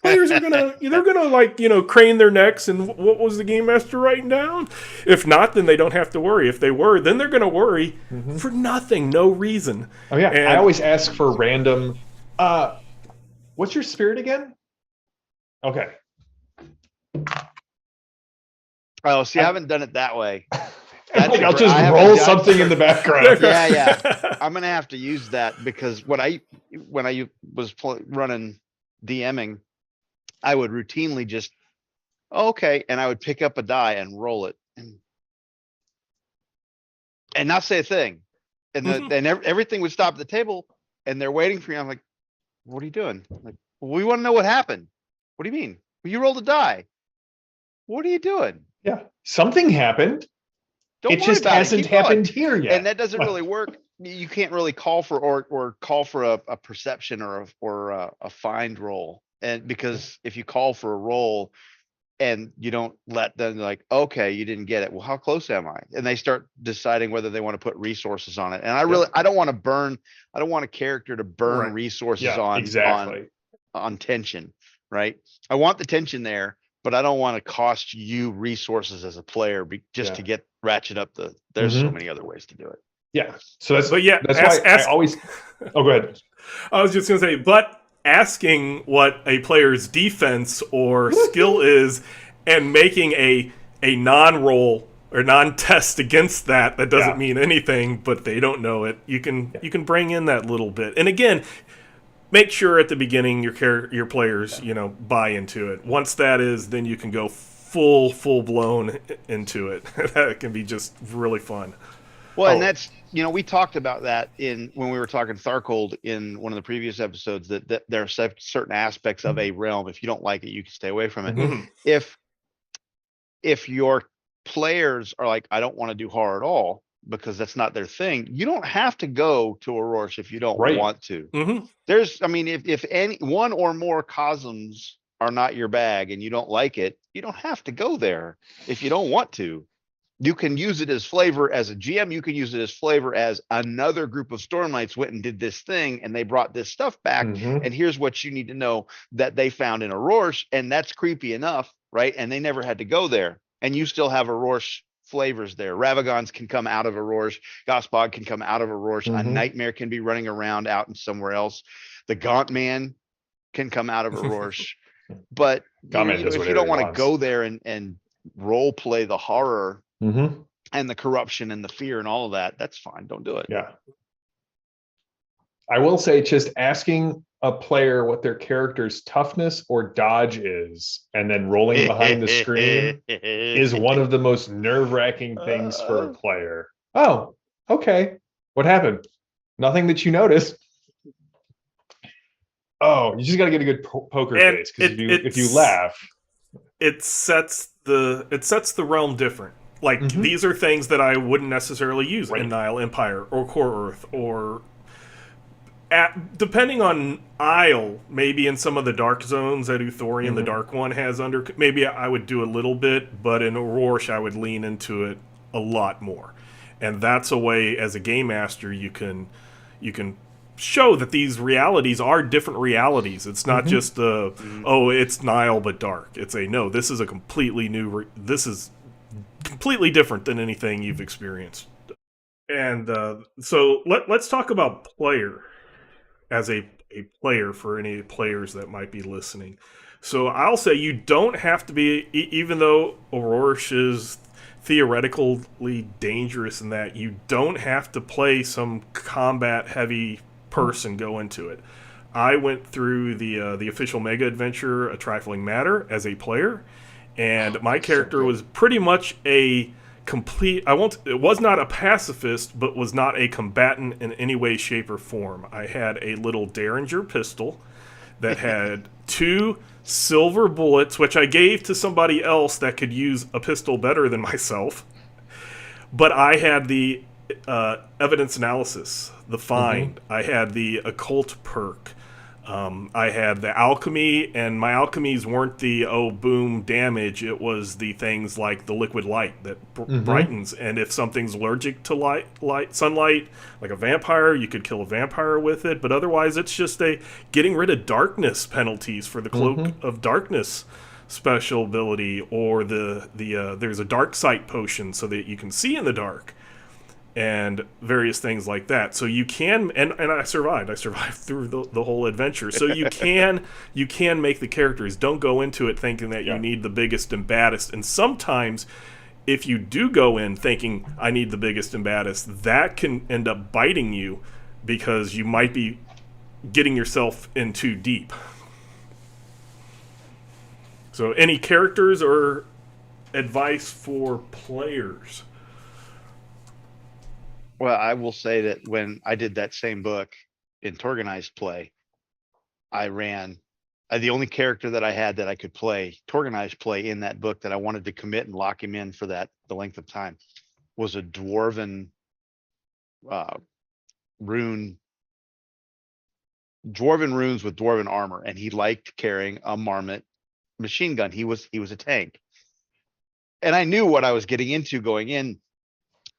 S1: players are gonna crane their necks and what was the game master writing down? If not, then they don't have to worry. If they were, then they're gonna worry for nothing, no reason.
S2: Oh yeah, and I always ask for random. What's your spirit again? Okay.
S3: Oh, see, I haven't done it that way.
S2: I'll just roll something in the background.
S3: Yeah. I'm gonna have to use that because when I was running DMing, I would routinely just and I would pick up a die and roll it and not say a thing, and everything would stop at the table, and they're waiting for me. I'm like, "What are you doing?" I'm like, well, we want to know what happened. What do you mean? Well, you rolled a die. What are you doing?
S2: Yeah, something happened. It just hasn't happened here yet,
S3: and that doesn't really work. You can't really call for or call for a perception or a find roll, and because if you call for a roll and you don't let them okay, you didn't get it. Well, how close am I? And they start deciding whether they want to put resources on it. And I don't want to burn. I don't want a character to burn resources on tension, right? I want the tension there, but I don't want to cost you resources as a player to get ratchet up there's so many other ways to do it.
S2: Yeah. So that's why I always. Oh, go ahead.
S1: I was just gonna say, but asking what a player's defense or skill is and making a non-roll or non-test against that doesn't mean anything, but they don't know it. You can bring in that little bit, and again, make sure at the beginning your players buy into it. Once that is, then you can go full blown into it. That can be just really fun.
S3: Well, and that's we talked about that when we were talking Tharcold in one of the previous episodes, that there are certain aspects of a realm. If you don't like it, you can stay away from it. If your players are like, I don't want to do horror at all, because that's not their thing. You don't have to go to Orrorsh if you don't
S2: Right.
S3: want to.
S1: Mm-hmm.
S3: There's, I mean, if any one or more cosms are not your bag and you don't like it, you don't have to go there if you don't want to. You can use it as flavor as a GM. You can use it as flavor as another group of Stormlights went and did this thing and they brought this stuff back.
S2: Mhm.
S3: And here's what you need to know that they found in Orrorsh. And that's creepy enough, right? And they never had to go there. And you still have Orrorsh flavors there. Ravagons can come out of Orrorsh. Gospog can come out of Orrorsh. A
S2: Mhm.
S3: Nightmare can be running around out in somewhere else. The Gaunt Man can come out of Orrorsh. But
S2: Gaunt Man
S3: you know,
S2: does
S3: if you
S2: whatever
S3: don't
S2: he
S3: want to
S2: wants.
S3: go there and role play the horror
S2: Mhm.
S3: and the corruption and the fear and all of that, that's fine. Don't do it.
S2: Yeah. I will say, just asking a player what their character's toughness or dodge is, and then rolling behind the screen is one of the most nerve-wracking things for a player. Oh, okay. What happened? Nothing that you noticed. Oh, you just got to get a good poker
S1: And
S2: face, because if you laugh,
S1: it sets the realm different. Like
S2: Mhm.
S1: these are things that I wouldn't necessarily use
S2: Right.
S1: in Nile Empire or Core Earth, or depending on Isle, maybe in some of the dark zones that Uthorian, the
S2: Mhm.
S1: Dark One, has under. Maybe I would do a little bit, but in Orrorsh I would lean into it a lot more, and that's a way as a game master you can show that these realities are different realities. It's not
S2: Mhm.
S1: just oh, it's Nile but dark. It's a no. This is a completely new. This is completely different than anything you've experienced. And so let's talk about player as a player for any players that might be listening. So I'll say you don't have to be, even though Orrorsh is theoretically dangerous in that, you don't have to play some combat heavy person go into it. I went through the official mega adventure, A Trifling Matter, as a player, and my character was pretty much a complete, it was not a pacifist, but was not a combatant in any way, shape, or form. I had a little Derringer pistol that had 2 silver bullets, which I gave to somebody else that could use a pistol better than myself. But I had the evidence analysis, the find. I had the occult perk. I had the alchemy, and my alchemies weren't the boom damage. It was the things like the liquid light that brightens, and if something's allergic to sunlight, like a vampire, you could kill a vampire with it. But otherwise, it's just a getting rid of darkness penalties for the cloak of darkness special ability, or there's a dark sight potion so that you can see in the dark, and various things like that. So you can, and I survived through the whole adventure. So you can make the characters. Don't go into it thinking that you need the biggest and baddest. And sometimes if you do go in thinking I need the biggest and baddest, that can end up biting you, because you might be getting yourself in too deep. So any characters or advice for players?
S3: Well, I will say that when I did that same book in Torganized play, I ran the only character that I had that I could play Torganized play in that book that I wanted to commit and lock him in for the length of time was a dwarven runes with dwarven armor, and he liked carrying a marmot machine gun. He was a tank, and I knew what I was getting into going in.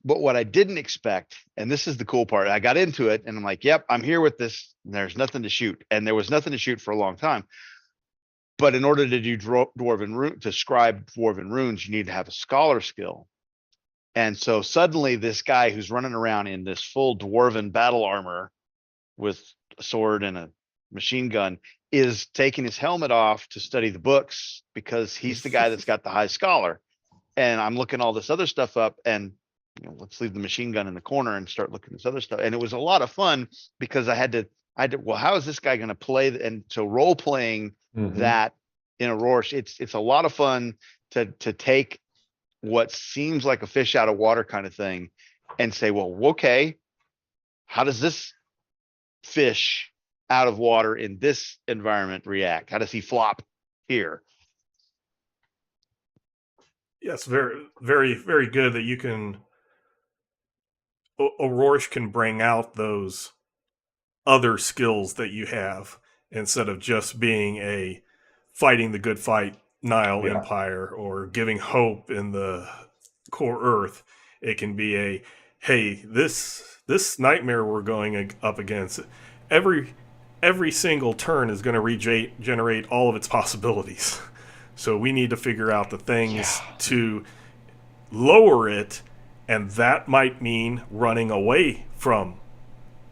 S3: But what I didn't expect, and this is the cool part, I got into it and I'm like, yep, I'm here with this. And there's nothing to shoot. And there was nothing to shoot for a long time. But in order to do to scribe dwarven runes, you need to have a scholar skill. And so suddenly this guy who's running around in this full dwarven battle armor with a sword and a machine gun is taking his helmet off to study the books, because he's the guy that's got the high scholar. And I'm looking all this other stuff up, and let's leave the machine gun in the corner and start looking at this other stuff. And it was a lot of fun, because I had to, well, how is this guy going to play? And so role playing that in Orrorsh, it's a lot of fun to take what seems like a fish out of water kind of thing and say, well, okay, how does this fish out of water in this environment react? How does he flop here?
S1: Yes, very, very, very good that you can Orrorsh can bring out those other skills that you have instead of just being a fighting the good fight Nile
S2: Yeah.
S1: Empire or giving hope in the core Earth. It can be a hey, this nightmare we're going up against, every single turn is going to regenerate all of its possibilities. So we need to figure out the things to lower it, and that might mean running away from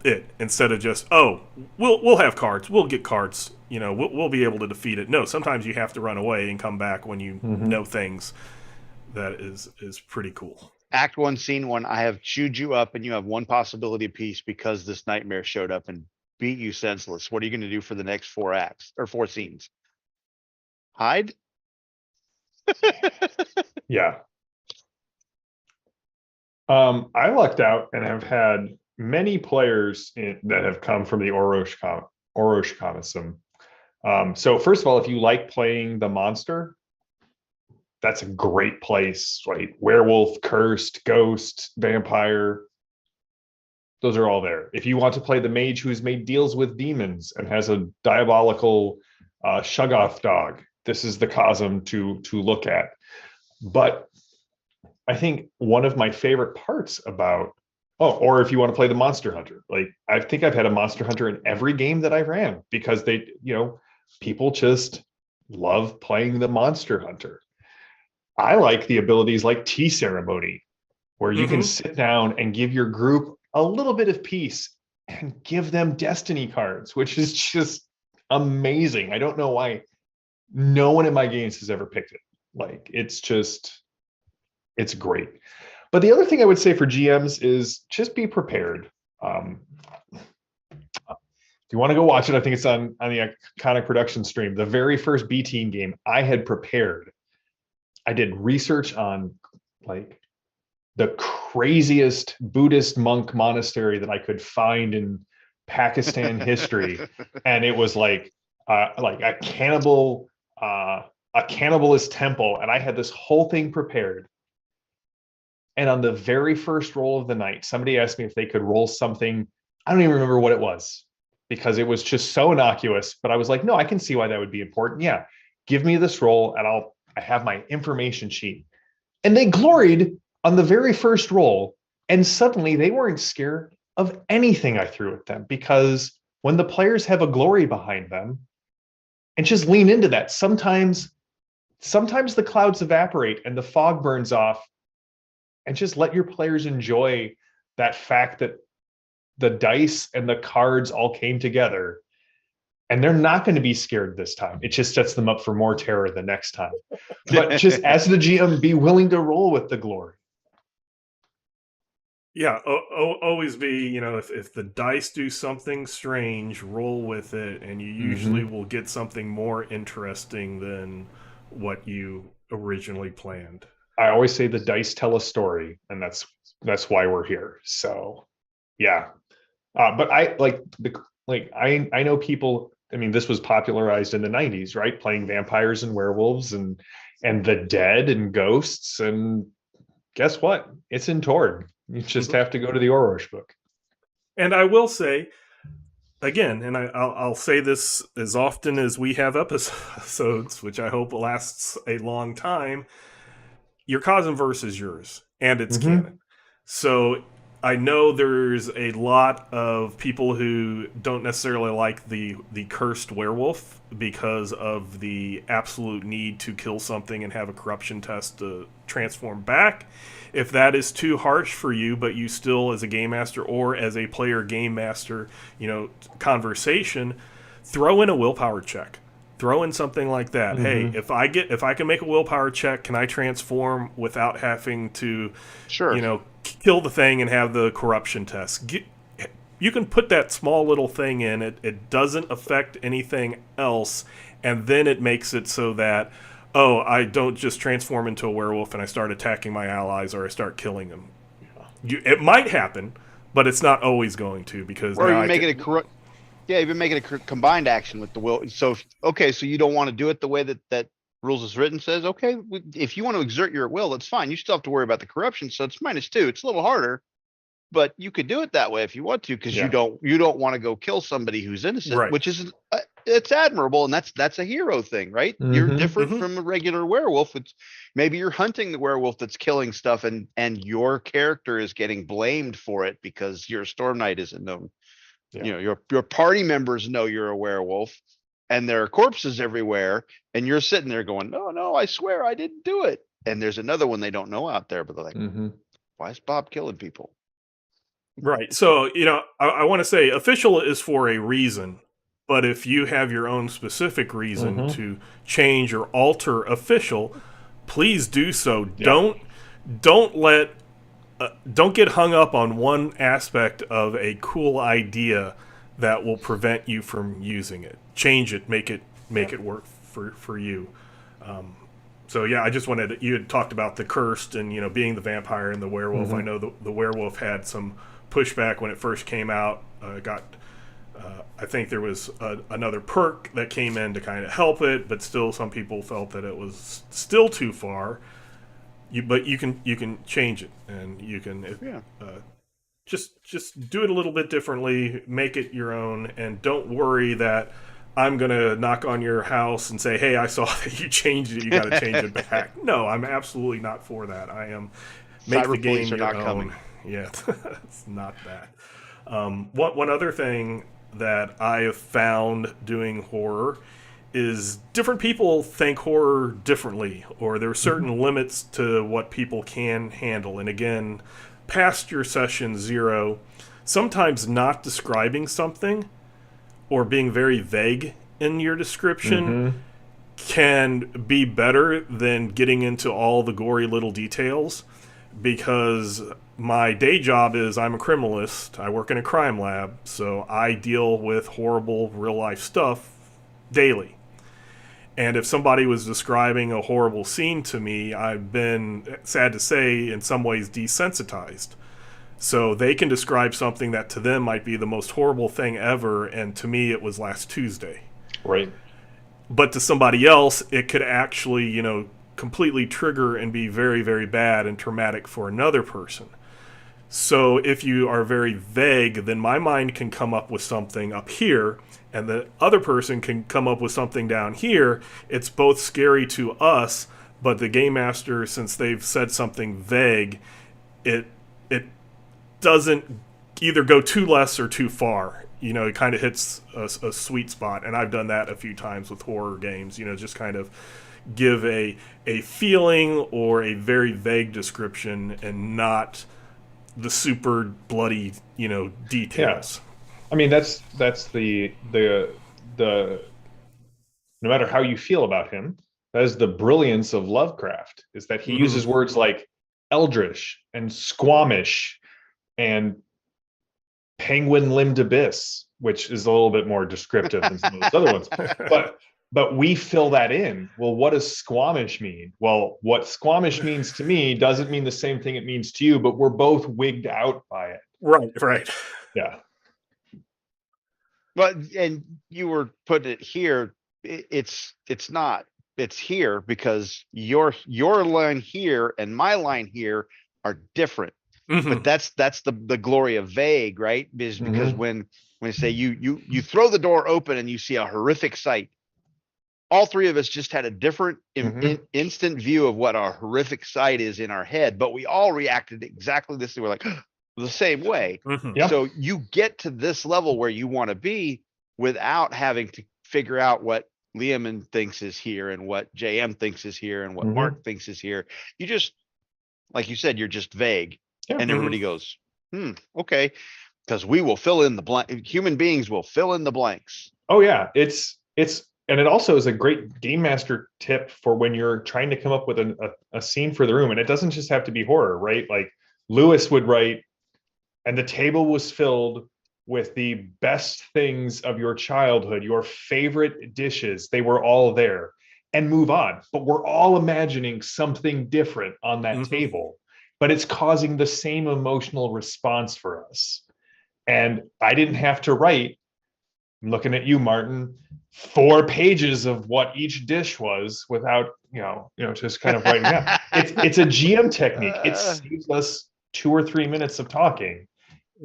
S1: it instead of just we'll have cards, we'll get cards, we'll be able to defeat it. No, sometimes you have to run away and come back when you know things. That is pretty cool.
S3: Act 1, Scene 1, I have chewed you up and you have one possibility apiece because this nightmare showed up and beat you senseless. What are you going to do for the next 4 acts or 4 scenes? Hide?
S2: Yeah. I lucked out and have had many players that have come from the Orrorsh Commissum. So first of all, if you like playing the monster, that's a great place, right? Werewolf, cursed, ghost, vampire. Those are all there. If you want to play the mage who's made deals with demons and has a diabolical Shuggoth dog, this is the Cosm to look at. But I think one of my favorite parts about, or if you want to play the Monster Hunter, like I think I've had a Monster Hunter in every game that I ran because they, people just love playing the Monster Hunter. I like the abilities like Tea Ceremony, where you can sit down and give your group a little bit of peace and give them destiny cards, which is just amazing. I don't know why no one in my games has ever picked it. Like, it's great. But the other thing I would say for GMs is just be prepared. If you want to go watch it, I think it's on the Iconic Production stream. The very first B-Team game, I had prepared. I did research on like the craziest Buddhist monk monastery that I could find in Pakistan history, and it was like a cannibalist temple, and I had this whole thing prepared. And on the very first roll of the night, somebody asked me if they could roll something. I don't even remember what it was because it was just so innocuous. But I was like, no, I can see why that would be important. Yeah, give me this roll, and I have my information sheet. And they gloried on the very first roll, and suddenly they weren't scared of anything I threw at them, because when the players have a glory behind them and just lean into that, sometimes the clouds evaporate and the fog burns off, and just let your players enjoy that fact that the dice and the cards all came together. And they're not going to be scared this time. It just sets them up for more terror the next time. But just as the GM, be willing to roll with the glory.
S1: Yeah, always be, if the dice do something strange, roll with it, and you usually will get something more interesting than what you originally planned.
S2: I always say the dice tell a story, and that's why we're here. So, yeah. But I know people. I mean, this was popularized in the 90s, right? Playing vampires and werewolves and the dead and ghosts. And guess what? It's in Torg. You just have to go to the Orrorsh book.
S1: And I will say, again, and I'll say this as often as we have episodes, which I hope lasts a long time, your Cosmverse is yours, and it's canon. So I know there's a lot of people who don't necessarily like the cursed werewolf because of the absolute need to kill something and have a corruption test to transform back. If that is too harsh for you, but you still, as a game master or as a player game master, conversation, throw in a willpower check. Throw in something like that. Hey, if I can make a willpower check, can I transform without having to, kill the thing and have the corruption test? You can put that small little thing in. It doesn't affect anything else, and then it makes it so that, I don't just transform into a werewolf and I start attacking my allies or I start killing them. It might happen, but it's not always going to, because
S3: or you make it a even make it a combined action with the will. So so you don't want to do it the way that rules is written says. Okay, if you want to exert your will, that's fine. You still have to worry about the corruption, so it's -2. It's a little harder, but you could do it that way if you want to, because
S2: Yeah.
S3: you don't want to go kill somebody who's innocent,
S1: Right.
S3: which is it's admirable, and that's a hero thing, right? You're
S2: Mhm.
S3: different
S1: Mhm.
S3: from a regular werewolf. It's maybe you're hunting the werewolf that's killing stuff, and your character is getting blamed for it because your Storm Knight isn't known.
S2: Yeah.
S3: You know, your party members know you're a werewolf, and there are corpses everywhere, and you're sitting there going, no, I swear I didn't do it. And there's another one they don't know out there, but they're like,
S2: Mhm.
S3: why is Bob killing people?
S1: Right. So, I want to say official is for a reason, but if you have your own specific reason
S2: Mhm.
S1: to change or alter official, please do so.
S2: Yeah.
S1: Don't get hung up on one aspect of a cool idea that will prevent you from using it. Change it, make it work for you. So yeah, I just wanted you had talked about the cursed and being the vampire and the werewolf. I know the werewolf had some pushback when it first came out. I think there was another perk that came in to kind of help it, but still some people felt that it was still too far. But you can change it, and you can just do it a little bit differently, make it your own, and don't worry that I'm gonna knock on your house and say, "Hey, I saw that you changed it. You got to change it back." No, I'm absolutely not for that. I am make
S3: Cyber
S1: the game
S3: police are
S1: your
S3: not
S1: own.
S3: coming.
S1: Yeah, it's not that. One other thing that I have found doing horror is different people think horror differently, or there are certain limits to what people can handle. And again, past your session 0, sometimes not describing something or being very vague in your description
S2: Mhm.
S1: can be better than getting into all the gory little details, because my day job is I'm a criminalist. I work in a crime lab, so I deal with horrible real life stuff daily. And if somebody was describing a horrible scene to me, I've been, sad to say, in some ways desensitized. So they can describe something that to them might be the most horrible thing ever, and to me it was last Tuesday.
S2: Right.
S1: But to somebody else, it could actually, completely trigger and be very, very bad and traumatic for another person. So if you are very vague, then my mind can come up with something up here, and the other person can come up with something down here. It's both scary to us, but the game master, since they've said something vague, it doesn't either go too less or too far. It kind of hits a sweet spot, and I've done that a few times with horror games. Just kind of give a feeling or a very vague description, and not the super bloody details.
S2: I mean, that's the no matter how you feel about him, that is the brilliance of Lovecraft, is that he uses words like eldritch and squamish and penguin-limbed abyss, which is a little bit more descriptive than some of those other ones. But we fill that in. Well, what does squamish mean? Well, what squamish means to me doesn't mean the same thing it means to you, but we're both wigged out by it.
S1: Right.
S2: Yeah.
S3: But and you were putting it here. It's not. It's here because your line here and my line here are different. But that's the glory of vague, right? Because when I say you throw the door open and you see a horrific sight, all three of us just had a different instant view of what a horrific sight is in our head, but we all reacted exactly this way. We're like the same way.
S2: Yep.
S3: So you get to this level where you want to be without having to figure out what Liam thinks is here and what JM thinks is here and what Mark thinks is here. You just, like you said, you're just vague.
S2: Yeah.
S3: And everybody goes, okay. Because we will fill in the blank. Human beings will fill in the blanks.
S2: Oh yeah. It's and it also is a great game master tip for when you're trying to come up with a scene for the room. And it doesn't just have to be horror, right? Like Lewis would write, and the table was filled with the best things of your childhood, your favorite dishes. They were all there, and move on. But we're all imagining something different on that table, but it's causing the same emotional response for us. And I didn't have to write, I'm looking at you, Martin, 4 pages of what each dish was without, just kind of writing out. It's a GM technique. It saves us 2 or 3 minutes of talking.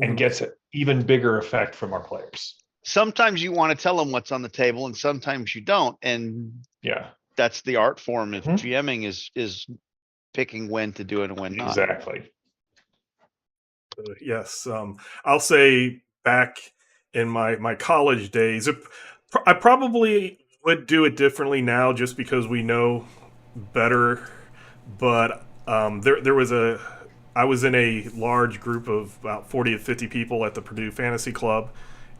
S2: and gets an even bigger effect from our players.
S3: Sometimes you want to tell them what's on the table, and sometimes you don't. And
S2: Yeah,
S3: that's the art form. If
S2: Mhm.
S3: GMing is picking when to do it and when not.
S2: exactly.
S1: Yes, I'll say back in my college days, I probably would do it differently now, just because we know better. But there was I was in a large group of about 40 to 50 people at the Purdue Fantasy Club,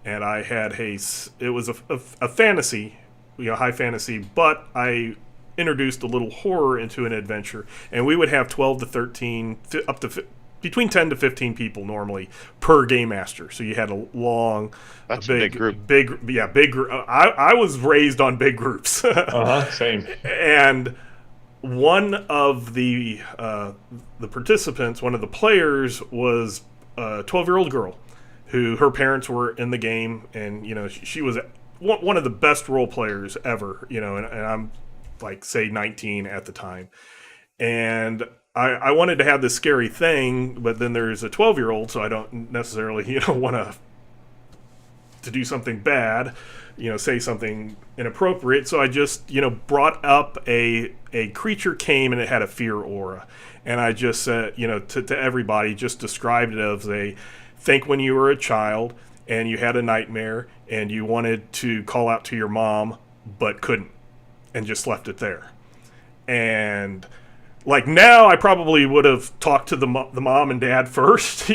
S1: and I had it was a fantasy, high fantasy, but I introduced a little horror into an adventure, and we would have 12 to 13, up to between 10 to 15 people normally per game master. So you had a long,
S3: That's a big group.
S1: big group. I was raised on big groups.
S2: Same.
S1: And one of the participants, one of the players, was a 12-year-old girl who her parents were in the game, and she was one of the best role players ever. And I'm like, say, 19 at the time, and I wanted to have this scary thing, but then there's a 12-year-old, so I don't necessarily want to do something bad, say something inappropriate. So I just, brought up a creature came and it had a fear aura. And I just said, to everybody, just described it as think when you were a child and you had a nightmare and you wanted to call out to your mom, but couldn't, and just left it there. And like now, I probably would have talked to the mom and dad first,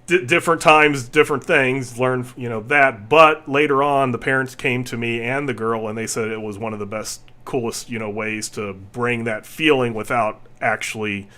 S1: different times, different things, learn, that. But later on, the parents came to me and the girl, and they said it was one of the best, coolest, ways to bring that feeling without actually,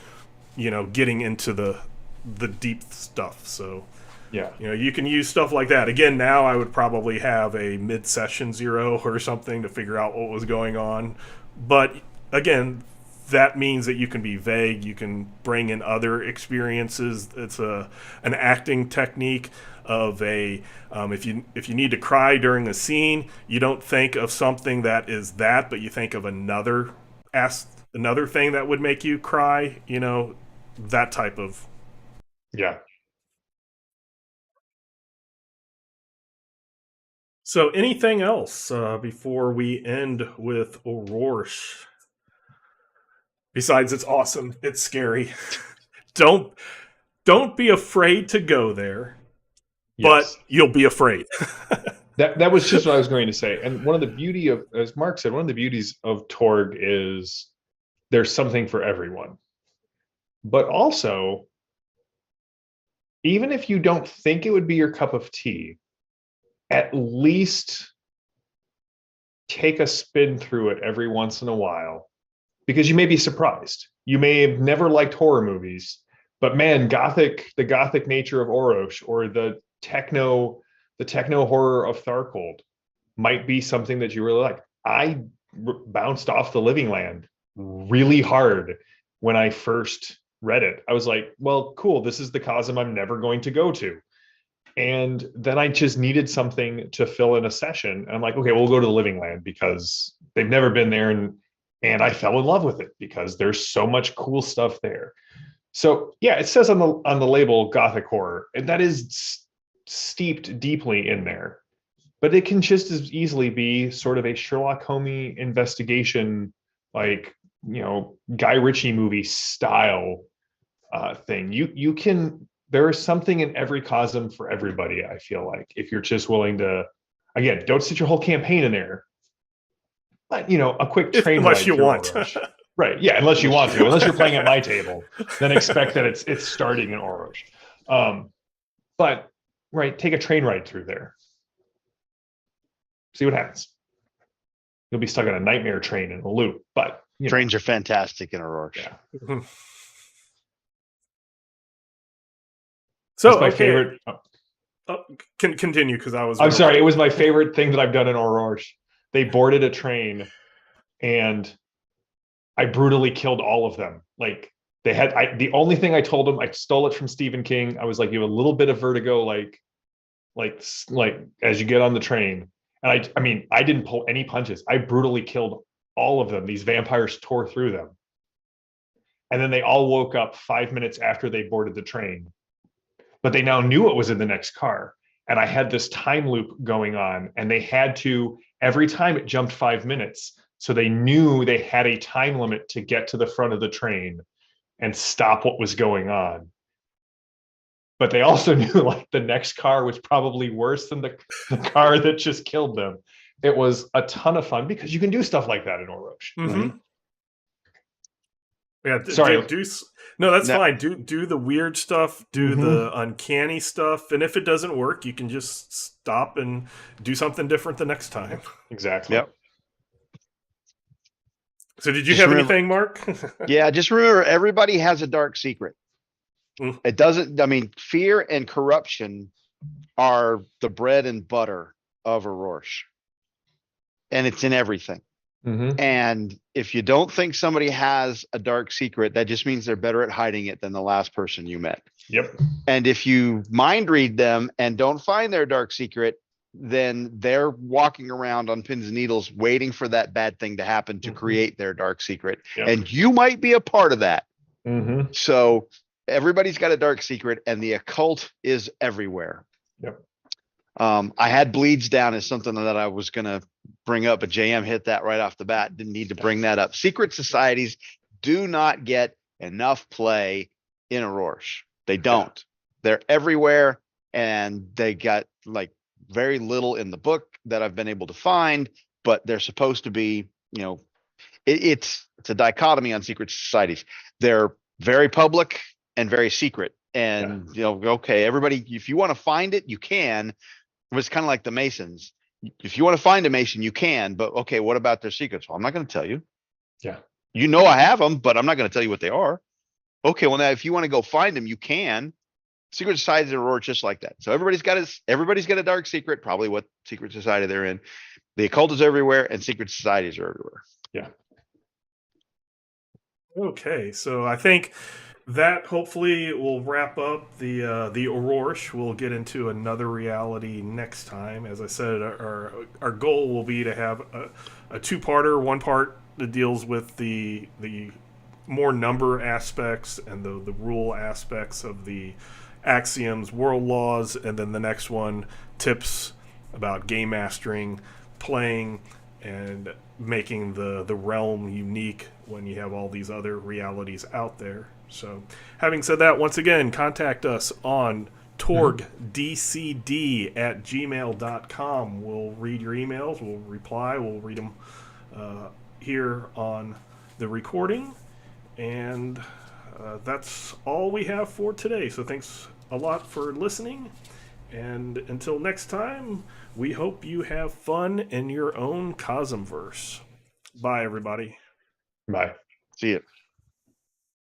S1: getting into the deep stuff. So,
S2: Yeah.
S1: you can use stuff like that. Again, now I would probably have a mid-session 0 or something to figure out what was going on. But again, that means that you can be vague. You can bring in other experiences. It's an acting technique of if you need to cry during a scene, you don't think of something that is that, but you think of another thing that would make you cry. That type of.
S2: Yeah.
S1: So, anything else before we end with Orrorsh? Besides, it's awesome. It's scary. don't be afraid to go there,
S2: Yes.
S1: but you'll be afraid.
S2: That was just what I was going to say. And one of the beauty of, as Mark said, one of the beauties of Torg is there's something for everyone. But also, even if you don't think it would be your cup of tea, at least take a spin through it every once in a while, because you may be surprised. You may have never liked horror movies, but man, the gothic nature of Orrorsh, or the techno horror of Tharkold might be something that you really like. I bounced off The Living Land really hard when I first read it. I was like, well, cool, this is the cosm I'm never going to go to. And then I just needed something to fill in a session. And I'm like, okay, we'll go to The Living Land because they've never been there. And I fell in love with it because there's so much cool stuff there. So yeah, it says on the label Gothic horror, and that is steeped deeply in there. But it can just as easily be sort of a Sherlock Holmes investigation, like, Guy Ritchie movie style thing. You can. There is something in every cosm for everybody. I feel like if you're just willing to, again, don't sit your whole campaign in there. But a quick train
S1: Unless
S2: ride
S1: you
S2: through
S1: want.
S2: Orrorsh. Right? Yeah, unless you want to. Unless you're playing at my table, then expect that it's starting in Orrorsh. But right, take a train ride through there. See what happens. You'll be stuck on a nightmare train in a loop, but
S3: trains are fantastic in Orrorsh.
S2: Yeah.
S1: So
S2: my favorite.
S1: Can continue because I was.
S2: I'm sorry. It was my favorite thing that I've done in Orrorsh. They boarded a train, and I brutally killed all of them. Like they had. The only thing I told them, I stole it from Stephen King. I was like, you have a little bit of vertigo, like as you get on the train. And I mean, I didn't pull any punches. I brutally killed all of them. These vampires tore through them, and then they all woke up 5 minutes after they boarded the train. but they now knew what was in the next car. And I had this time loop going on, and they had to, every time it jumped 5 minutes. So they knew they had a time limit to get to the front of the train and stop what was going on. But they also knew like the next car was probably worse than the car that just killed them. It was a ton of fun because you can do stuff like that in Orrorsh.
S1: Mm-hmm. Yeah,
S2: Sorry.
S1: No, that's fine. Do the weird stuff, do the uncanny stuff, and if it doesn't work, you can just stop and do something different the next time.
S2: Exactly.
S3: Yep.
S1: So did you have anything, Mark?
S3: Yeah, just remember, everybody has a dark secret. It doesn't, I mean, fear and corruption are the bread and butter of Orrorsh. And it's in everything. And if you don't think somebody has a dark secret, that just means they're better at hiding it than the last person you met.
S2: Yep.
S3: And if you mind read them and don't find their dark secret, then they're walking around on pins and needles waiting for that bad thing to happen to create their dark secret.
S2: Yep.
S3: And you might be a part of that.
S2: Mm-hmm.
S3: So everybody's got a dark secret, and the occult is everywhere.
S2: Yep.
S3: I had bleeds down as something that I was going to bring up, but JM hit that right off the bat. Didn't need to bring that up. Secret societies do not get enough play in Orrorsh. They don't. They're everywhere, and they got like very little in the book that I've been able to find, but they're supposed to be, you know, it's a dichotomy on secret societies. They're very public and very secret. And, you know, okay, everybody, if you want to find it, you can. It was kind of like the Masons. If you want to find a Mason, you can, but okay, what about their secrets? Well, I'm not going to tell you.
S2: Yeah.
S3: You know, I have them, but I'm not going to tell you what they are. Okay, well, now if you want to go find them, you can. Secret societies are just like that. So everybody's got a dark secret, probably what secret society they're in. The occult is everywhere, and secret societies are everywhere.
S2: Yeah.
S1: Okay, so I think that hopefully will wrap up the Orrorsh. We'll get into another reality next time. As I said, our goal will be to have a two-parter. One part that deals with the more number aspects and the rule aspects of the axioms, world laws, and then the next one, tips about game mastering, playing, and making the realm unique when you have all these other realities out there. So having said that, once again, contact us on torgdcd@gmail.com. We'll read your emails, we'll reply, we'll read them here on the recording. And that's all we have for today. So thanks a lot for listening. And until next time, we hope you have fun in your own Cosmverse. Bye, everybody.
S2: Bye.
S3: See you.